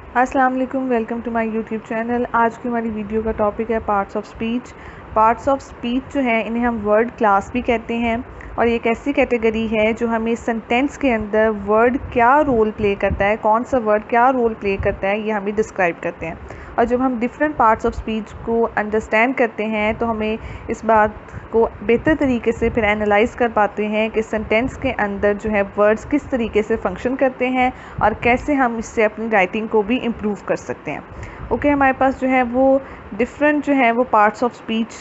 अस्सलाम वालेकुम, welcome to my YouTube channel. आज की हमारी वीडियो का टॉपिक है parts of speech. Parts of speech जो है इन्हें हम वर्ड क्लास भी कहते हैं और ये एक ऐसी कैटेगरी है जो हमें सेंटेंस के अंदर वर्ड क्या रोल प्ले करता है, कौन सा वर्ड क्या रोल प्ले करता है, ये हमें डिस्क्राइब करते हैं। और जब हम डिफरेंट पार्ट्स ऑफ स्पीच को अंडरस्टैंड करते हैं तो हमें इस बात को बेहतर तरीके से फिर एनालाइज कर पाते हैं कि सेंटेंस के अंदर जो है वर्ड्स किस तरीके से फंक्शन करते हैं और कैसे हम इससे अपनी राइटिंग को भी इम्प्रूव कर सकते हैं। ओके, हमारे पास जो है वो डिफरेंट जो है वो पार्ट्स ऑफ स्पीच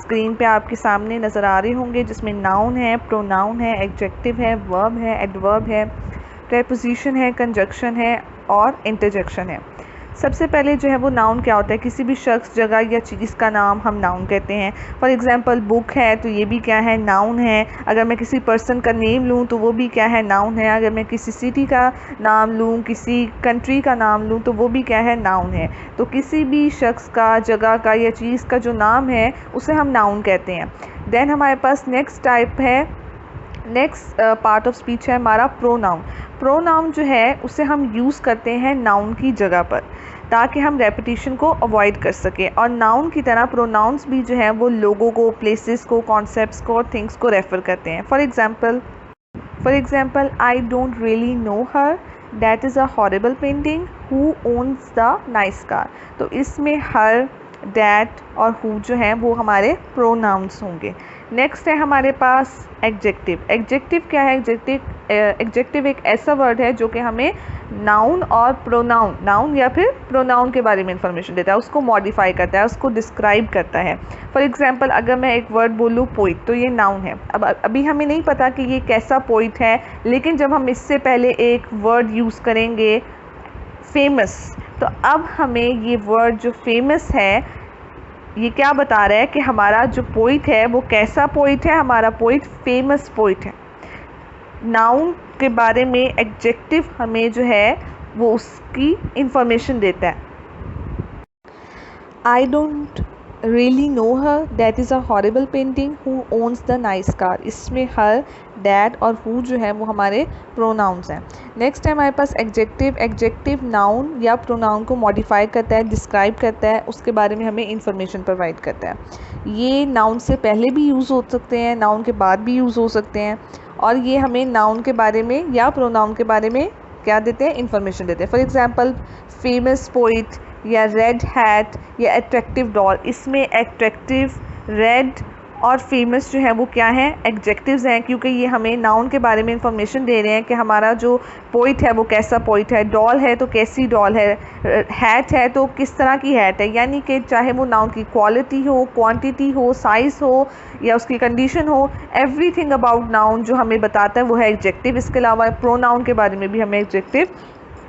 स्क्रीन पे आपके सामने नज़र आ रहे होंगे, जिसमें नाउन है, प्रोनाउन है, एडजेक्टिव है, वर्ब है, एडवर्ब है, प्रीपोजिशन है, कंजक्शन है और इंटरजेक्शन है। सबसे पहले जो है वो नाउन क्या होता है? किसी भी शख्स, जगह या चीज़ का नाम हम नाउन कहते हैं। फॉर एग्जांपल बुक है तो ये भी क्या है? नाउन है। अगर मैं किसी पर्सन का नेम लूँ तो वो भी क्या है? नाउन है। अगर मैं किसी सिटी का नाम लूँ, किसी कंट्री का नाम लूँ तो वो भी क्या है? नाउन है। तो किसी भी शख्स का, जगह का या चीज़ का जो नाम है उसे हम नाउन कहते हैं। देन हमारे पास नेक्स्ट टाइप है, नेक्स्ट पार्ट ऑफ स्पीच है हमारा प्रोनाउन। प्रोनाउन जो है उसे हम यूज़ करते हैं नाउन की जगह पर ताकि हम रेपिटेशन को अवॉइड कर सकें। और नाउन की तरह प्रोनाउंस भी जो है वो लोगों को, प्लेसेस को, कॉन्सेप्ट्स को और थिंग्स को रेफ़र करते हैं। For example I don't really know her, that is a horrible painting, who owns the nice car. तो इसमें हर, दैट और हु जो है वो हमारे प्रोनाउंस होंगे। नेक्स्ट है हमारे पास एडजेक्टिव। एडजेक्टिव क्या है? एडजेक्टिव एक ऐसा वर्ड है जो कि हमें नाउन और प्रोनाउन, नाउन या फिर प्रोनाउन के बारे में इंफॉर्मेशन देता है, उसको मॉडिफाई करता है, उसको डिस्क्राइब करता है। फॉर एग्जांपल अगर मैं एक वर्ड बोलूँ पोइट, तो ये नाउन है। अब अभी हमें नहीं पता कि ये कैसा पोइट है, लेकिन जब हम इससे पहले एक वर्ड यूज़ करेंगे फेमस, तो अब हमें ये वर्ड जो फेमस है ये क्या बता रहा है कि हमारा जो पोइट है वो कैसा पोइट है? हमारा पोइट फेमस पोइट है। नाउन के बारे में एडजेक्टिव हमें जो है वो उसकी इंफॉर्मेशन देता है। I don't really know her, that is a horrible painting, who owns the nice car. इसमें हर, डैट और हु जो है वो हमारे प्रोनाउंस हैं। नेक्स्ट है हमारे पास एडजेक्टिव। एडजेक्टिव नाउन या प्रोनाउन को मॉडिफाई करता है, डिस्क्राइब करता है, उसके बारे में हमें इंफॉर्मेशन प्रोवाइड करता है। ये नाउन से पहले भी यूज़ हो सकते हैं, नाउन के बाद भी यूज़ हो सकते हैं, और ये हमें नाउन के बारे में या प्रोनाउन के बारे में क्या देते हैं? इंफॉर्मेशन देते हैं। फॉर एग्जांपल फेमस पोइट या रेड हैट या एट्रैक्टिव डॉल। इसमें एट्रैक्टिव, रेड और फेमस जो है वो क्या है? एडजेक्टिव्स हैं, क्योंकि ये हमें नाउन के बारे में इंफॉर्मेशन दे रहे हैं कि हमारा जो पोइट है वो कैसा पोइट है। डॉल है तो कैसी डॉल है, हैट है तो किस तरह की हैट है। यानी कि चाहे वो नाउन की क्वालिटी हो, क्वांटिटी हो, साइज़ हो या उसकी कंडीशन हो, एवरीथिंग अबाउट नाउन जो हमें बताता है वो है एडजेक्टिव। इसके अलावा प्रोनाउन के बारे में भी हमें एडजेक्टिव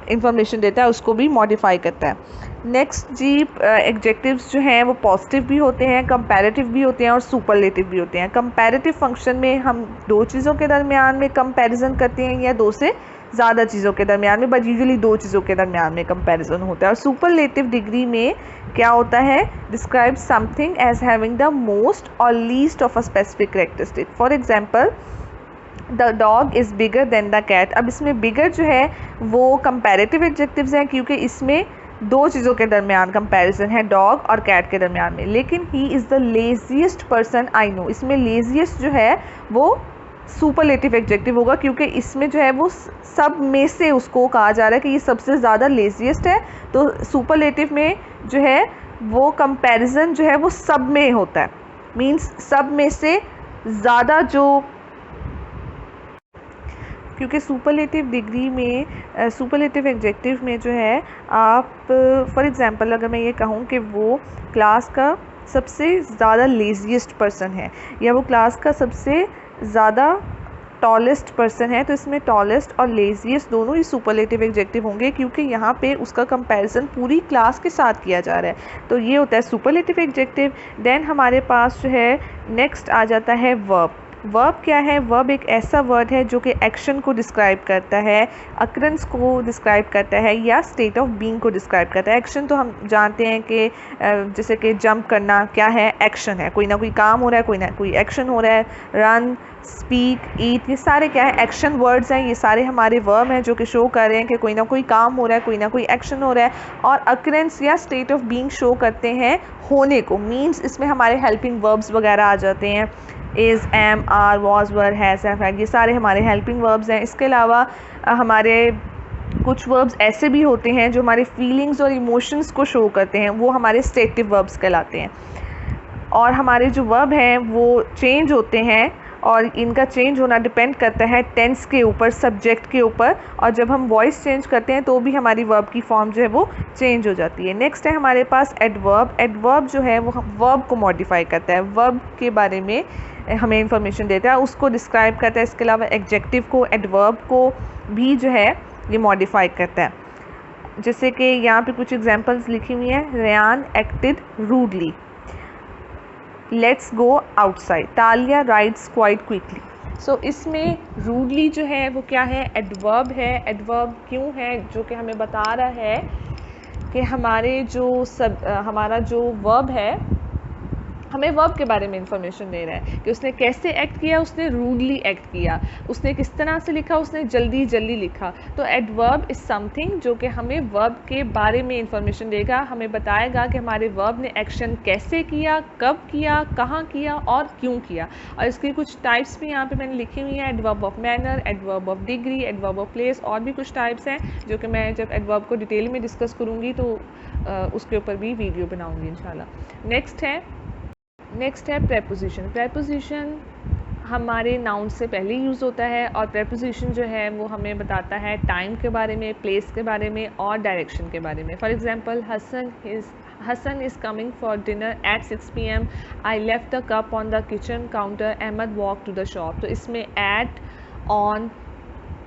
इंफॉर्मेशन देता है, उसको भी मॉडिफाई करता है। नेक्स्ट जी, एडजेक्टिव्स जो हैं वो पॉजिटिव भी होते हैं, कंपैरेटिव भी होते हैं और सुपरलेटिव भी होते हैं। कंपैरेटिव फंक्शन में हम दो चीज़ों के दरमियान में कंपैरिजन करते हैं या दो से ज़्यादा चीज़ों के दरमियान में, बट यूजुअली दो चीज़ों के दरमियान में कंपैरिजन होता है। और सुपरलेटिव डिग्री में क्या होता है? Describe something as having the most और least of a specific characteristic. For example the dog is bigger than the cat. अब इसमें बिगर जो है वो कंपैरेटिव एडजेक्टिव्स हैं, क्योंकि इसमें दो चीज़ों के दरमियान कंपैरिजन है, डॉग और कैट के दरमियान में। लेकिन he is the laziest person I know, इसमें लेजीएस्ट जो है वो सुपरलेटिव एडजेक्टिव होगा, क्योंकि इसमें जो है वो सब में से उसको कहा जा रहा है कि ये सबसे ज़्यादा लेजीएस्ट है। तो सुपरलेटिव में जो है वो कंपैरिजन जो है वो सब में होता है, मीन्स सब में से ज़्यादा जो, क्योंकि सुपरलेटिव डिग्री में, सुपरलेटिव एडजेक्टिव में जो है आप, फॉर एग्जांपल अगर मैं ये कहूँ कि वो क्लास का सबसे ज़्यादा लेजीएस्ट पर्सन है या वो क्लास का सबसे ज़्यादा टॉलेस्ट पर्सन है, तो इसमें टॉलेस्ट और लेजीएस्ट दोनों ही सुपरलेटिव एडजेक्टिव होंगे, क्योंकि यहाँ पे उसका कंपैरिजन पूरी क्लास के साथ किया जा रहा है। तो ये होता है सुपरलेटिव एडजेक्टिव। देन हमारे पास जो है नेक्स्ट आ जाता है वर्ब। वर्ब क्या है? वर्ब एक ऐसा वर्ड है जो कि एक्शन को डिस्क्राइब करता है, अकरेंस को डिस्क्राइब करता है या स्टेट ऑफ बीइंग को डिस्क्राइब करता है। एक्शन तो हम जानते हैं कि जैसे कि जंप करना क्या है? एक्शन है, कोई ना कोई काम हो रहा है, कोई ना कोई एक्शन हो रहा है। रन, स्पीक, ईट, ये सारे क्या है, एक्शन वर्ड्स हैं। ये सारे हमारे वर्ब हैं जो कि शो कर रहे हैं कि कोई ना कोई काम हो रहा है, कोई ना कोई एक्शन हो रहा है। और अकरेंस या स्टेट ऑफ बीइंग शो करते हैं होने को, मीन्स इसमें हमारे हेल्पिंग वर्ब्स वगैरह आ जाते हैं। Is, am, are, was, were, has, have, had, ये सारे हमारे हेल्पिंग वर्ब्स हैं। इसके अलावा हमारे कुछ वर्ब्स ऐसे भी होते हैं जो हमारे फीलिंग्स और इमोशंस को शो करते हैं, वो हमारे स्टेटिव वर्ब्स कहलाते हैं। और हमारे जो वर्ब हैं वो चेंज होते हैं, और इनका चेंज होना डिपेंड करता है टेंस के ऊपर, सब्जेक्ट के ऊपर। और जब हम वॉइस चेंज करते हैं तो भी हमारी वर्ब की फॉर्म जो है वो चेंज हो जाती है। नेक्स्ट है हमारे पास एडवर्ब। एडवर्ब जो है वो वर्ब को मॉडिफाई करता है, वर्ब के बारे में हमें इंफॉर्मेशन देता है, उसको डिस्क्राइब करता है। इसके अलावा एडजेक्टिव को, एडवर्ब को भी जो है ये मॉडिफाई करता है। जैसे कि यहाँ पे कुछ एग्जांपल्स लिखी हुई हैं। Ryan acted rudely, let's go outside, Talia rides quite quickly. So इसमें रूडली जो है वो क्या है, एडवर्ब है। एडवर्ब क्यों है, जो कि हमें बता रहा है कि हमारा जो वर्ब है, हमें वर्ब के बारे में इंफॉर्मेशन दे रहा है कि उसने कैसे एक्ट किया, उसने रूडली एक्ट किया, उसने किस तरह से लिखा, उसने जल्दी जल्दी लिखा। तो एडवर्ब इज़ समथिंग जो कि हमें वर्ब के बारे में इंफॉर्मेशन देगा, हमें बताएगा कि हमारे वर्ब ने एक्शन कैसे किया, कब किया, कहाँ किया और क्यों किया। और इसकी कुछ टाइप्स भी यहाँ पे मैंने लिखी हुई हैं, adverb of manner, adverb of degree, adverb of place, और भी कुछ टाइप्स हैं जो कि मैं जब एडवर्ब को डिटेल में डिस्कस करूँगी तो उसके ऊपर भी वीडियो बनाऊँगी इंशाल्लाह। नेक्स्ट है प्रेपोजिशन। प्रेपोजिशन हमारे नाउन से पहले यूज़ होता है, और प्रेपोजिशन जो है वो हमें बताता है टाइम के बारे में, प्लेस के बारे में और डायरेक्शन के बारे में। For example, Hasan is coming for dinner at 6 PM, I left the cup on the kitchen counter, Ahmed walk to the shop. तो इसमें एट, ऑन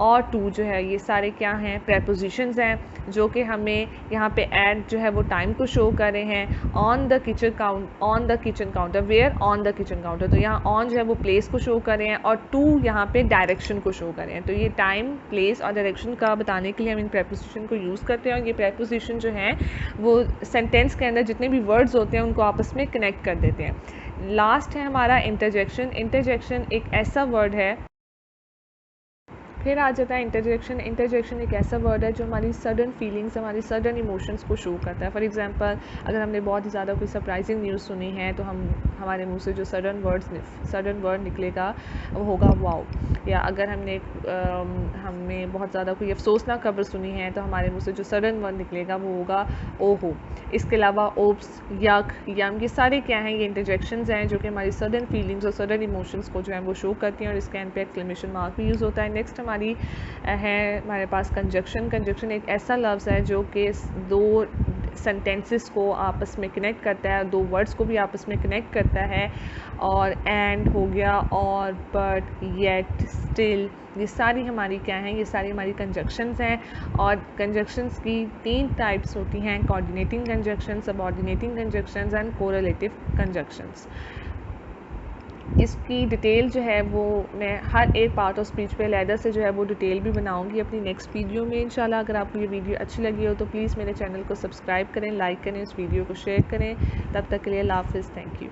और टू जो है ये सारे क्या हैं, प्रेपोजिशंस हैं जो कि हमें यहाँ पे एट जो है वो टाइम को शो कर रहे हैं। On the kitchen counter, where on the kitchen counter, तो यहाँ ऑन जो है वो प्लेस को शो कर रहे हैं, और टू यहाँ पे डायरेक्शन को शो कर रहे हैं। तो ये टाइम, प्लेस और डायरेक्शन का बताने के लिए हम इन प्रेपोजिशन को यूज़ करते हैं। और ये प्रेपोजिशन जो हैं वो सेंटेंस के अंदर जितने भी वर्ड्स होते हैं उनको आपस में कनेक्ट कर देते हैं। लास्ट है हमारा इंटरजेक्शन। इंटरजेक्शन एक ऐसा वर्ड है, फिर आ जाता है इंटरजेक्शन। इंटरजेक्शन एक ऐसा वर्ड है जो हमारी सडन फीलिंग्स, हमारी सडन इमोशंस को शो करता है। फॉर एग्जांपल, अगर हमने बहुत ही ज़्यादा कोई सरप्राइजिंग न्यूज़ सुनी है तो हमारे मुंह से जो सडन वर्ड निकलेगा वो होगा वाओ। या अगर हमने बहुत ज़्यादा कोई अफसोसनाक खबर सुनी है तो हमारे मुंह से जो सडन वर्ड निकलेगा वो होगा ओहो। इसके अलावा ओप्स, यक, यम, ये सारे क्या हैं, ये इंटरजेक्शंस हैं जो कि हमारी सडन फीलिंग्स और सडन इमोशंस को जो है वो शो करती हैं, और इसके एंड पे एक्सक्लेमेशन मार्क भी यूज़ होता है। नेक्स्ट हमारे पास कंजक्शन। कंजक्शन एक ऐसा लफ्ज़ है जो कि दो सेंटेंसेस को आपस में कनेक्ट करता है, दो वर्ड्स को भी आपस में कनेक्ट करता है। और एंड हो गया, और, बट, येट, स्टिल, ये सारी हमारी क्या हैं, ये सारी हमारी कंजक्शंस हैं। और कंजक्शंस की 3 टाइप्स होती हैं, coordinating conjunction, subordinating conjunctions and correlative conjunctions. इसकी डिटेल जो है वो मैं हर एक पार्ट ऑफ स्पीच पे अलहदा से जो है वो डिटेल भी बनाऊंगी अपनी नेक्स्ट वीडियो में इंशाल्लाह। अगर आपको ये वीडियो अच्छी लगी हो तो प्लीज़ मेरे चैनल को सब्सक्राइब करें, लाइक करें, इस वीडियो को शेयर करें। तब तक के लिए अल्लाह हाफ़िज़, थैंक यू।